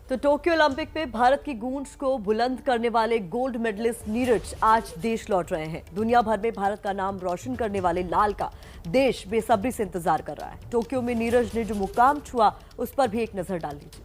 तो Tokyo Olympic में भारत की गूंज को बुलंद करने वाले गोल्ड मेडलिस्ट नीरज आज देश लौट रहे हैं। दुनिया भर में भारत का नाम रोशन करने वाले लाल का देश बेसब्री से इंतजार कर रहा है। टोक्यो में नीरज ने जो मुकाम छुआ उस पर भी एक नजर डाल लीजिए।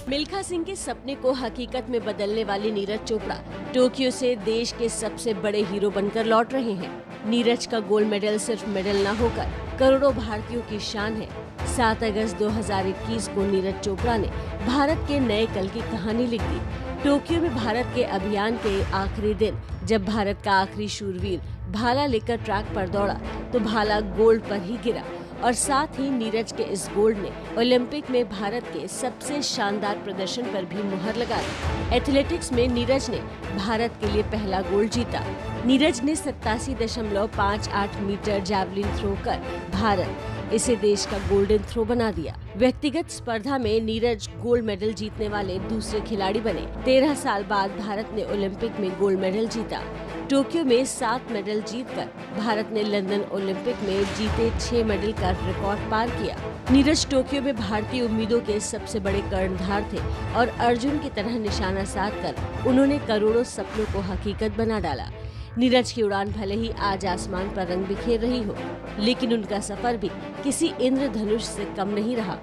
मिल्खा सिंह के सपने को हकीकत में बदलने वाले नीरज चोपड़ा टोक्यो से देश के सबसे बड़े हीरो बनकर लौट रहे हैं। नीरज का गोल्ड मेडल सिर्फ मेडल न होकर करोड़ों भारतीयों की शान है। 7 अगस्त 2021 को नीरज चोपड़ा ने भारत के नए कल की कहानी लिख दी। टोक्यो में भारत के अभियान के आखिरी दिन जब भारत का आखिरी शूरवीर भाला लेकर ट्रैक पर दौड़ा तो भाला गोल्ड पर ही गिरा और साथ ही नीरज के इस गोल्ड ने ओलंपिक में भारत के सबसे शानदार प्रदर्शन पर भी मुहर लगा दी। एथलेटिक्स में नीरज ने भारत के लिए पहला गोल्ड जीता। नीरज ने 87.58 मीटर जैवलिन थ्रो कर भारत इसे देश का गोल्डन थ्रो बना दिया। व्यक्तिगत स्पर्धा में नीरज गोल्ड मेडल जीतने वाले दूसरे खिलाड़ी बने। 13 साल बाद भारत ने ओलंपिक में गोल्ड मेडल जीता। टोक्यो में 7 मेडल जीतकर भारत ने लंदन ओलंपिक में जीते 6 मेडल का रिकॉर्ड पार किया। नीरज टोक्यो में भारतीय उम्मीदों के सबसे बड़े कर्णधार थे और अर्जुन की तरह निशाना साधकर उन्होंने करोड़ों सपनों को हकीकत बना डाला। नीरज की उड़ान भले ही आज आसमान पर रंग बिखेर रही हो, लेकिन उनका सफर भी किसी इंद्रधनुष से कम नहीं रहा।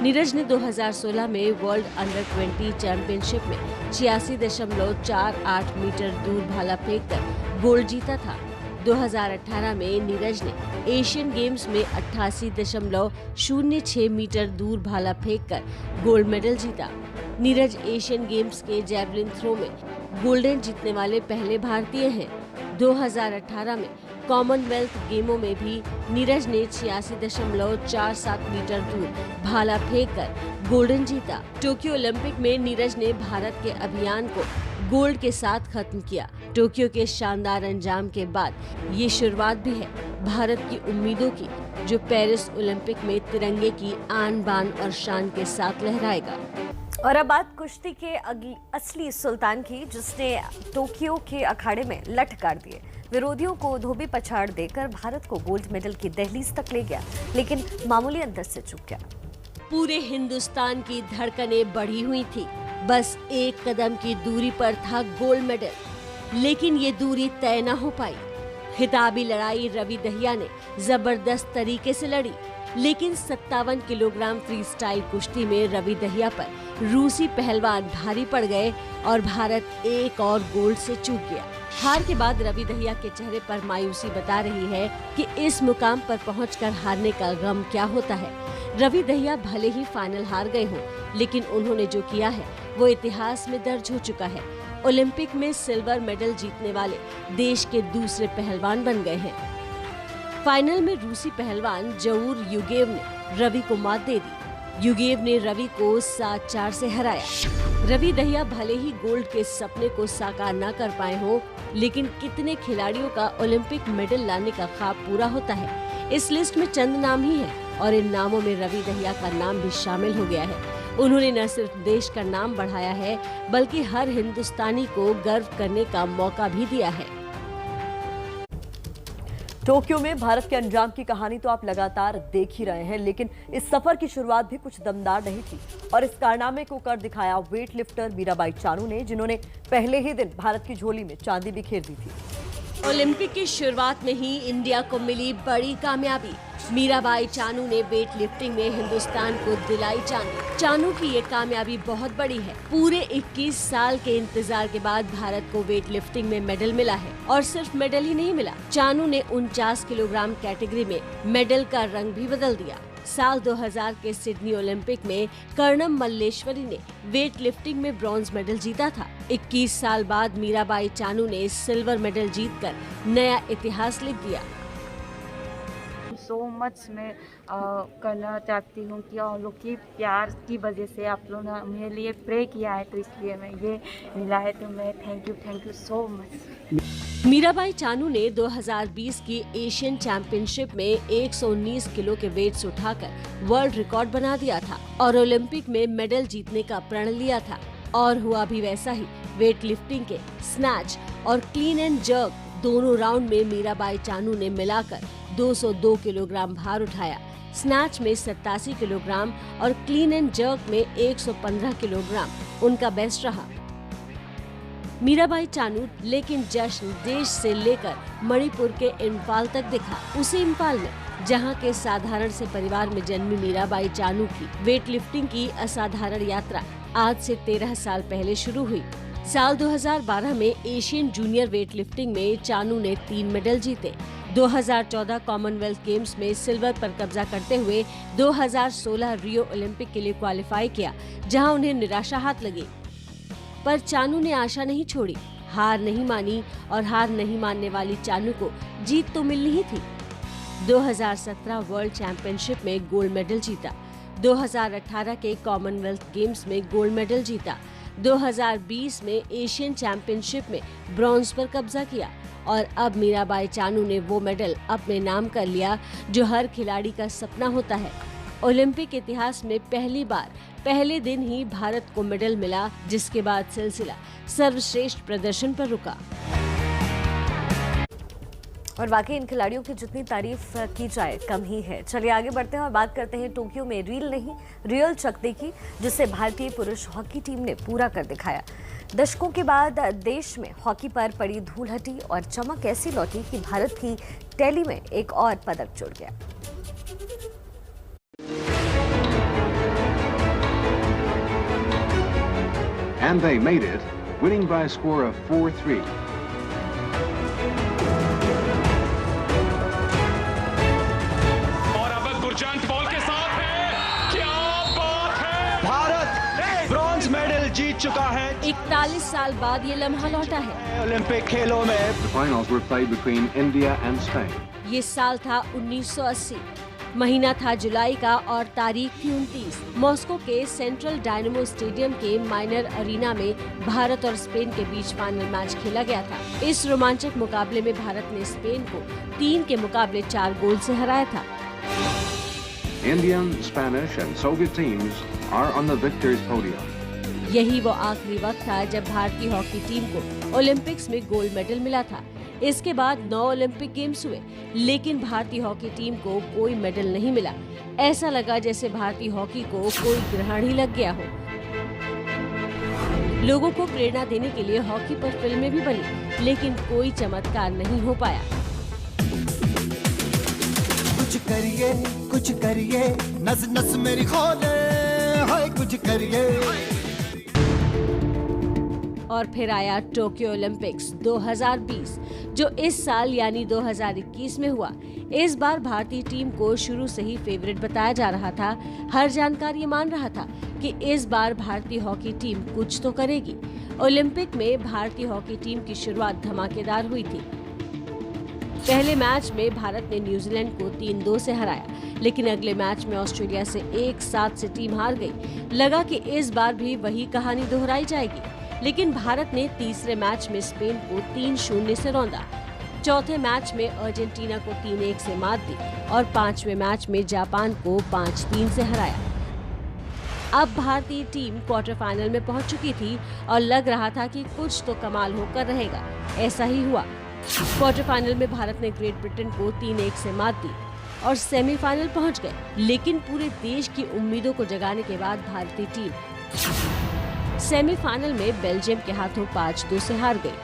नीरज ने 2016 में वर्ल्ड अंडर 20 चैंपियनशिप में 86.48 मीटर दूर भाला फेंककर गोल्ड जीता था। 2018 में नीरज ने एशियन गेम्स में 88.06 मीटर दूर भाला फेंककर गोल्ड मेडल जीता। नीरज एशियन गेम्स के जैवलिन थ्रो में गोल्डन जीतने वाले पहले भारतीय हैं। 2018 में कॉमनवेल्थ गेमों में भी नीरज ने 86.47 मीटर दूर भाला फेंककर गोल्डन जीता। टोक्यो ओलंपिक में नीरज ने भारत के अभियान को गोल्ड के साथ खत्म किया। टोक्यो के शानदार अंजाम के बाद ये शुरुआत भी है भारत की उम्मीदों की, जो पेरिस ओलंपिक में तिरंगे की आन बान और शान के साथ लहराएगा। और अब बात कुश्ती के असली सुल्तान की, जिसने टोक्यो के अखाड़े में लठ काट दिए। विरोधियों को धोबी पछाड़ देकर भारत को गोल्ड मेडल की दहलीज तक ले गया, लेकिन मामूली अंतर से चूक गया। पूरे हिंदुस्तान की धड़कनें बढ़ी हुई थी। बस एक कदम की दूरी पर था गोल्ड मेडल, लेकिन ये दूरी तय न हो पाई। खिताबी लड़ाई रवि दहिया ने जबरदस्त तरीके से लड़ी, लेकिन 57 किलोग्राम फ्री स्टाइल कुश्ती में रवि दहिया पर रूसी पहलवान भारी पड़ गए और भारत एक और गोल्ड से चूक गया। हार के बाद रवि दहिया के चेहरे पर मायूसी बता रही है कि इस मुकाम पर पहुंचकर हारने का गम क्या होता है। रवि दहिया भले ही फाइनल हार गए हों, लेकिन उन्होंने जो किया है वो इतिहास में दर्ज हो चुका है। ओलंपिक में सिल्वर मेडल जीतने वाले देश के दूसरे पहलवान बन गए हैं। फाइनल में रूसी पहलवान जऊर युगेव ने रवि को मात दे दी। युगेव ने रवि को 7-4 से हराया। रवि दहिया भले ही गोल्ड के सपने को साकार न कर पाए हों, लेकिन कितने खिलाड़ियों का ओलंपिक मेडल लाने का ख्वाब पूरा होता है। इस लिस्ट में चंद नाम ही हैं और इन नामों में रवि दहिया का नाम भी शामिल हो गया है। उन्होंने न सिर्फ देश का नाम बढ़ाया है, बल्कि हर हिंदुस्तानी को गर्व करने का मौका भी दिया है। टोक्यो में भारत के अंजाम की कहानी तो आप लगातार देख ही रहे हैं, लेकिन इस सफर की शुरुआत भी कुछ दमदार नहीं थी और इस कारनामे को कर दिखाया वेट लिफ्टर मीराबाई चानू ने, जिन्होंने पहले ही दिन भारत की झोली में चांदी बिखेर दी थी। ओलंपिक की शुरुआत में ही इंडिया को मिली बड़ी कामयाबी। मीराबाई चानू ने वेट लिफ्टिंग में हिंदुस्तान को दिलाई चांदी। चानू की ये कामयाबी बहुत बड़ी है। पूरे 21 साल के इंतजार के बाद भारत को वेट लिफ्टिंग में मेडल मिला है, और सिर्फ मेडल ही नहीं मिला, चानू ने 49 किलोग्राम कैटेगरी में मेडल का रंग भी बदल दिया। साल 2000 के सिडनी ओलंपिक में कर्णम मल्लेश्वरी ने वेट लिफ्टिंग में ब्रॉन्ज मेडल जीता था। 21 साल बाद मीराबाई चानू ने सिल्वर मेडल जीतकर नया इतिहास लिख दिया। सो मच मैं करना चाहती हूँ कि आप लोग की प्यार की वजह से आप लोगों ने मेरे लिए प्रे किया है, तो इसलिए मैं ये मिला है, तो मैं thank you so much. Mirabai Chanu ने 2020 की एशियन चैंपियनशिप में 119 किलो के वेट्स उठाकर वर्ल्ड रिकॉर्ड बना दिया था और ओलंपिक में मेडल जीतने का प्रण लिया था, और हुआ भी वैसा ही। वेट लिफ्टिंग के स्नैच और क्लीन एंड जर्क दोनों राउंड में मीराबाई चानू ने मिलाकर 202 किलोग्राम भार उठाया। स्नैच में 87 किलोग्राम और क्लीन एंड जर्क में 115 किलोग्राम उनका बेस्ट रहा। मीराबाई चानू लेकिन जश्न देश से लेकर मणिपुर के इम्फाल तक दिखा। उसी इम्फाल में जहां के साधारण से परिवार में जन्मी मीराबाई चानू की वेट लिफ्टिंग की असाधारण यात्रा आज से 13 साल पहले शुरू हुई। साल 2012 में एशियन जूनियर वेट लिफ्टिंग में चानू ने 3 मेडल जीते। 2014 कॉमनवेल्थ गेम्स में सिल्वर पर कब्जा करते हुए 2016 रियो ओलंपिक के लिए क्वालिफाई किया, जहां उन्हें निराशा हाथ लगी। पर चानू ने आशा नहीं छोड़ी, हार नहीं मानी और हार नहीं मानने वाली चानू को जीत तो मिलनी ही थी। 2017 वर्ल्ड चैंपियनशिप में गोल्ड मेडल जीता, 2018 के कॉमनवेल्थ गेम्स में गोल्ड मेडल जीता, 2020 में एशियन चैंपियनशिप में ब्रॉन्ज पर कब्जा किया और अब मीराबाई चानू ने वो मेडल अपने नाम कर लिया जो हर खिलाड़ी का सपना होता है। ओलंपिक इतिहास में पहली बार पहले दिन ही भारत को मेडल मिला, जिसके बाद सिलसिला सर्वश्रेष्ठ प्रदर्शन पर रुका। और वाकई इन खिलाड़ियों की जितनी तारीफ की जाए कम ही है। चलिए आगे बढ़ते हैं और बात करते हैं टोक्यो में रील नहीं रियल शक्ति की, जिसे भारतीय पुरुष हॉकी टीम ने पूरा कर दिखाया। दशकों के बाद देश में हॉकी पर पड़ी धूल हटी और चमक ऐसी लौटी कि भारत की टैली में एक और पदक जुड़ गया। And they made it, winning by a score of 4-3. और अब गुरजंत बॉल के साथ है, क्या बात है! भारत ब्रॉन्ज मेडल जीत चुका है। 41 साल बाद ये लम्हा लौटा है ओलंपिक खेलों में। The finals were played between India and Spain. ये साल था 1980, महीना था जुलाई का और तारीख थी 29। मॉस्को के सेंट्रल डायनेमो स्टेडियम के माइनर अरीना में भारत और स्पेन के बीच फाइनल मैच खेला गया था। इस रोमांचक मुकाबले में भारत ने स्पेन को 3 के मुकाबले 4 गोल से हराया था। Indian, Spanish and Soviet teams are on the victors' podium. यही वो आखिरी वक्त था जब भारतीय हॉकी टीम को ओलंपिक्स में गोल्ड मेडल मिला था। इसके बाद 9 ओलंपिक गेम्स हुए, लेकिन भारतीय हॉकी टीम को कोई मेडल नहीं मिला। ऐसा लगा जैसे भारतीय हॉकी को कोई ग्रहण ही लग गया हो। लोगों को प्रेरणा देने के लिए हॉकी पर फिल्में भी बनी, लेकिन कोई चमत्कार नहीं हो पाया। कुछ करिए, नस नस मेरी खोले, हाय कुछ करिए। और फिर आया टोक्यो ओलंपिक्स 2020, जो इस साल यानी 2021 में हुआ। इस बार भारतीय टीम को शुरू से ही फेवरेट बताया जा रहा था। हर जानकार ये मान रहा था कि इस बार भारतीय हॉकी टीम कुछ तो करेगी। ओलंपिक में भारतीय हॉकी टीम की शुरुआत धमाकेदार हुई थी। पहले मैच में भारत ने न्यूजीलैंड को 3-2 से हराया, लेकिन अगले मैच में ऑस्ट्रेलिया से 1-7 से टीम हार गई। लगा कि इस बार भी वही कहानी दोहराई जाएगी, लेकिन भारत ने तीसरे मैच में स्पेन को 3-0 से रौंदा। चौथे मैच में अर्जेंटीना को 3-1 से मात दी और 5वें मैच में जापान को 5-3 से हराया। अब भारतीय टीम क्वार्टर फाइनल में पहुंच चुकी थी और लग रहा था कि कुछ तो कमाल होकर रहेगा। ऐसा ही हुआ। क्वार्टर फाइनल में भारत ने ग्रेट ब्रिटेन को 3-1 से मात दी और सेमीफाइनल पहुंच गए, लेकिन पूरे देश की उम्मीदों को जगाने के बाद भारतीय टीम सेमीफाइनल में बेल्जियम के हाथों 5-2 से हार गई।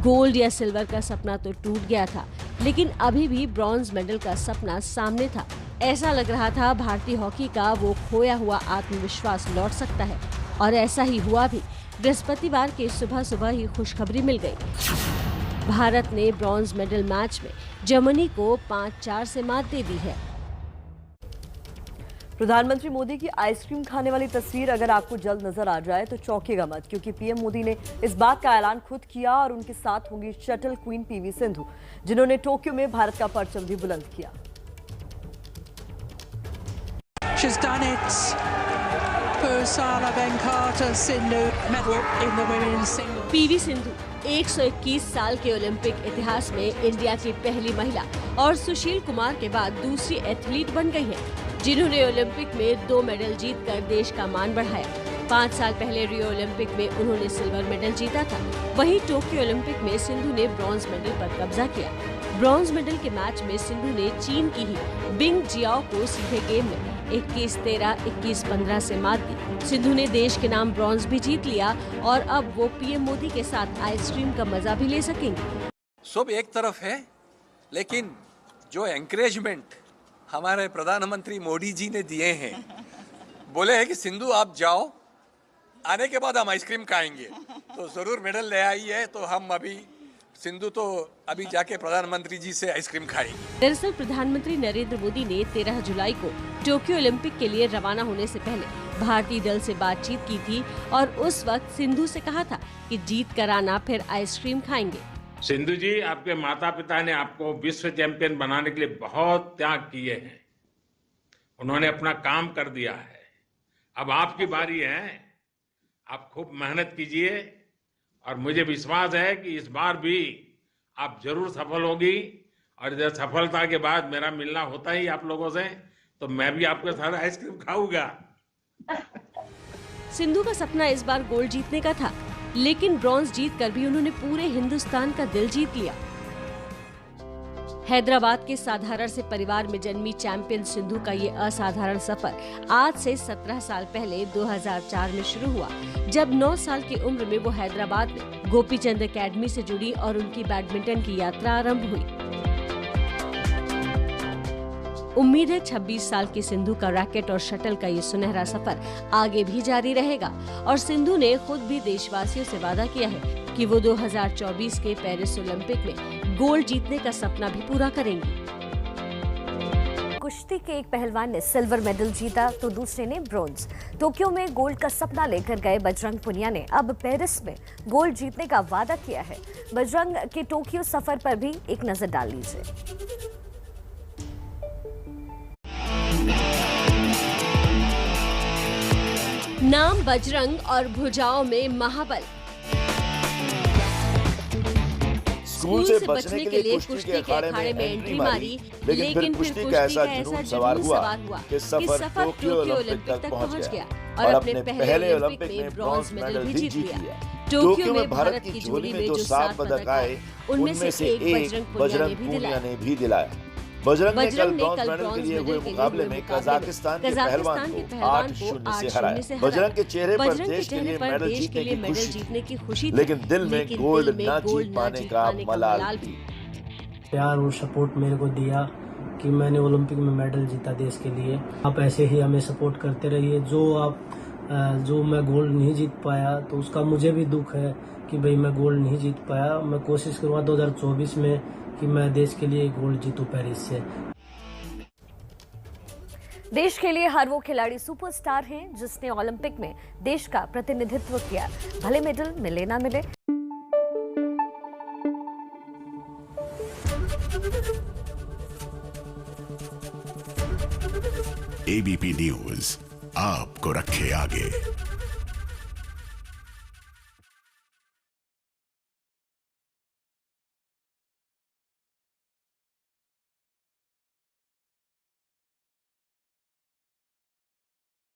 गोल्ड या सिल्वर का सपना तो टूट गया था, लेकिन अभी भी ब्रॉन्ज मेडल का सपना सामने था। ऐसा लग रहा था भारतीय हॉकी का वो खोया हुआ आत्मविश्वास लौट सकता है, और ऐसा ही हुआ भी। बृहस्पतिवार के सुबह सुबह ही खुशखबरी मिल गई। भारत ने ब्रॉन्ज मेडल मैच में जर्मनी को 5-4 से मात दे दी है। प्रधानमंत्री मोदी की आइसक्रीम खाने वाली तस्वीर अगर आपको जल्द नजर आ जाए तो चौंकेगा मत, क्योंकि पीएम मोदी ने इस बात का ऐलान खुद किया और उनके साथ होंगी शटल क्वीन पीवी सिंधु, जिन्होंने टोक्यो में भारत का परचम भी बुलंद किया। She's done it. Pusala Venkata Sindhu medal in the women's single. PV Sindhu 121 साल के ओलंपिक इतिहास में इंडिया की पहली महिला और सुशील कुमार के बाद दूसरी एथलीट बन गई हैं, जिन्होंने ओलंपिक में 2 मेडल जीतकर देश का मान बढ़ाया। 5 साल पहले रियो ओलंपिक में उन्होंने सिल्वर मेडल जीता था। वहीं टोक्यो ओलंपिक में सिंधु ने ब्रॉन्ज मेडल पर कब्जा किया। ब्रॉन्ज मेडल के मैच में सिंधु ने चीन की ही बिंग जियाओ को सीधे गेम में 21-13, 21-15 से मात दी। सिंधु ने देश के नाम ब्रॉन्ज भी जीत लिया और अब वो पीएम मोदी के साथ आइसक्रीम का मजा भी ले सकेंगे। सब एक तरफ है, लेकिन जो एनकरेजमेंट हमारे प्रधानमंत्री मोदी जी ने दिए हैं, बोले हैं कि सिंधु आप जाओ, आने के बाद हम आइसक्रीम खाएंगे, तो जरूर मेडल ले आई है। तो हम अभी सिंधु तो अभी जाके प्रधानमंत्री जी से आइसक्रीम खाएंगे। दरअसल प्रधानमंत्री नरेंद्र मोदी ने 13 जुलाई को टोक्यो ओलंपिक के लिए रवाना होने से पहले भारतीय दल से बातचीत की थी और उस वक्त सिंधु से कहा था कि जीत कर आना, फिर आइसक्रीम खाएंगे। सिंधु जी, आपके माता पिता ने आपको विश्व चैंपियन बनाने के लिए बहुत त्याग किए हैं। उन्होंने अपना काम कर दिया है। अब आपकी बारी है। आप खूब मेहनत कीजिए और मुझे विश्वास है कि इस बार भी आप जरूर सफल होगी। और जब सफलता के बाद मेरा मिलना होता ही आप लोगों से, तो मैं भी आपके साथ आइसक्रीम खाऊंगा। सिंधु का सपना इस बार गोल्ड जीतने का था, लेकिन ब्रॉन्ज जीतकर भी उन्होंने पूरे हिंदुस्तान का दिल जीत लिया। हैदराबाद के साधारण से परिवार में जन्मी चैंपियन सिंधु का ये असाधारण सफर आज से 17 साल पहले 2004 में शुरू हुआ, जब 9 साल की उम्र में वो हैदराबाद में गोपीचंद एकेडमी से जुड़ी और उनकी बैडमिंटन की यात्रा आरंभ हुई। उम्मीद है 26 साल की सिंधु का रैकेट और शटल का ये सुनहरा सफर आगे भी जारी रहेगा और सिंधु ने खुद भी देशवासियों से वादा किया है कि वो 2024 के पेरिस ओलंपिक में गोल्ड जीतने का सपना भी पूरा करेंगी। कुश्ती के एक पहलवान ने सिल्वर मेडल जीता तो दूसरे ने ब्रॉन्ज। टोक्यो में गोल्ड का सपना लेकर गए बजरंग पुनिया ने अब पेरिस में गोल्ड जीतने का वादा किया है। बजरंग के टोक्यो सफर पर भी एक नजर डाल लीजिए। नाम बजरंग और भुजाओं में महाबल। स्कूल से बचने के लिए कुश्ती के अखाड़े में एंट्री मारी, लेकिन फिर कुश्ती का ऐसा जुनून सवार हुआ कि सफर टोक्यो ओलंपिक तक पहुंच गया और अपने पहले ओलंपिक में ब्रॉन्ज मेडल भी जीत लिया। टोक्यो में भारत की झोली में जो 7 पदक आए, उनमें से एक बजरंग पूनिया ने भी दिलाया। बजरंग ने कल ब्रॉन्ज मेडल के लिए हुए मुकाबले में कजाकिस्तान के पहलवान को 8-0 से हराया। बजरंग के चेहरे पर देश के लिए मेडल जीतने की खुशी, लेकिन दिल में गोल्ड न जीत पाने का मलाल भी। प्यार और सपोर्ट मेरे को दिया कि मैंने ओलंपिक में मेडल जीता देश के लिए। आप ऐसे ही हमें सपोर्ट करते रहिए। जो मैं गोल्ड नहीं जीत पाया तो उसका मुझे भी दुख है कि भाई मैं गोल्ड नहीं जीत पाया। मैं कोशिश करूँगा 2024 में कि मैं देश के लिए गोल्ड जीतूं पेरिस से। देश के लिए हर वो खिलाड़ी सुपरस्टार हैं जिसने ओलंपिक में देश का प्रतिनिधित्व किया, भले मेडल मिले ना मिले। एबीपी न्यूज आपको रखे आगे।